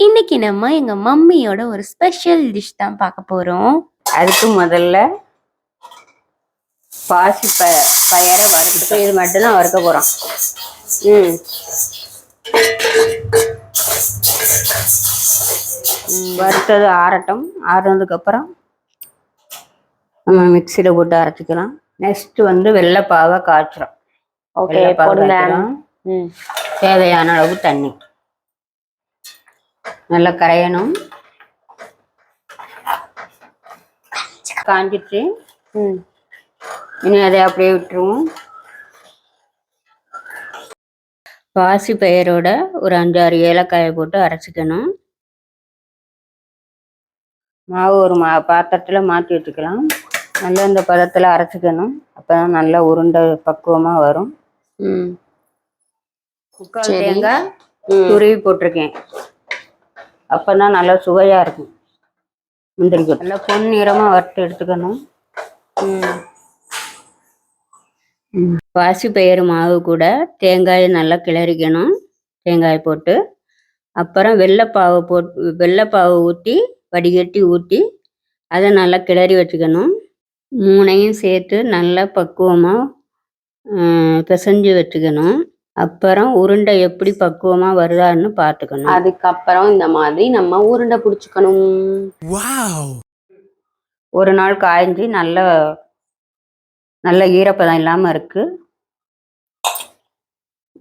இன்னைக்கு நம்ம எங்க மம்மியோட ஒரு ஸ்பெஷல் டிஷ் தான் பார்க்க போறோம். அதுக்கு முதல்ல பாசி பயரை வறுத்து இது மட்டும் தான் வறுக்க போறோம். வறுத்தது ஆறட்டும். ஆறுனதுக்கு அப்புறம் நம்ம மிக்சியில போட்டு அரைச்சிக்கலாம். நெக்ஸ்ட் வந்து வெள்ளைப்பாவை காய்ச்சிரும். தேவையான அளவு தண்ணி நல்லா கரையணும். காஞ்சிட்டு இனி அதை அப்படியே விட்டுருவோம். பாசி பயிரோட ஒரு 5-6 ஏலக்காயை போட்டு அரைச்சிக்கணும். மாவு ஒரு பாத்திரத்தில் மாற்றி வச்சுக்கலாம். நல்லா இந்த பதத்தில் அரைச்சிக்கணும். அப்போ தான் நல்லா உருண்டை பக்குவமாக வரும். 3/4 தேங்காய் துருவி போட்டிருக்கேன். அப்போ தான் நல்லா சுவையாக இருக்கும். முந்திரி கொட்டை நல்லா பொன்னிறமாக வறுத்து எடுத்துக்கணும். பாசி பயிறு மாவு கூட தேங்காயை நல்லா கிளறிக்கணும். தேங்காய் போட்டு அப்புறம் வெள்ளைப்பாவை ஊற்றி வடிகட்டி ஊற்றி அதை நல்லா கிளறி வச்சுக்கணும். 3ஐயும் சேர்த்து நல்லா பக்குவமாக பிசைஞ்சு வச்சுக்கணும். அப்புறம் உருண்டை எப்படி பக்குவமாக வருதான்னு பார்த்துக்கணும். அதுக்கப்புறம் இந்த மாதிரி நம்ம உருண்டை பிடிச்சிக்கணும். ஒரு நாள் காய்ஞ்சி நல்ல ஈரப்பதம் இல்லாமல் இருக்கு.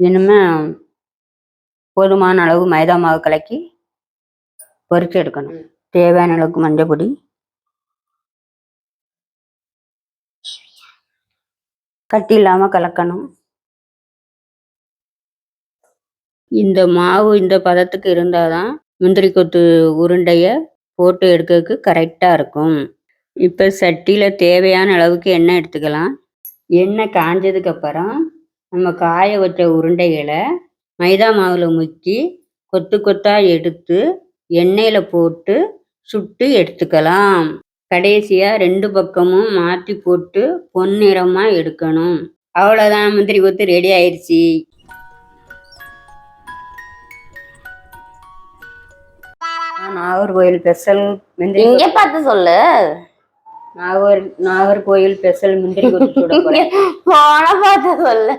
இனிமே போதுமான அளவு மைதா மாவு கலக்கி பொரிச்சு எடுக்கணும். தேவையான அளவுக்கு மஞ்சள் பொடி, கட்டி இல்லாமல் கலக்கணும். இந்த மாவு இந்த பதத்துக்கு இருந்தால் தான் முந்திரி கொத்து உருண்டையை போட்டு எடுக்கிறதுக்கு கரெக்டாக இருக்கும். இப்போ சட்டியில் தேவையான அளவுக்கு எண்ணெய் எடுத்துக்கலாம். எண்ணெய் காஞ்சதுக்கப்புறம் நம்ம காய வச்ச உருண்டைகளை மைதா மாவில் முக்கி கொத்து கொத்தாக எடுத்து எண்ணெயில் போட்டு சுட்டு எடுத்துக்கலாம். கடைசியாக 2 பக்கமும் மாற்றி போட்டு பொன்னிறமாக எடுக்கணும். அவ்வளோதான், முந்திரி கொத்து ரெடி ஆயிடுச்சு. நாகர்கோயில் ஸ்பெஷல் முந்திரி இங்கே பார்த்து சொல்லு. நாகர்கோயில் ஸ்பெஷல் முந்திரி கொத்து சுட போறேன். போன பார்த்து சொல்லு.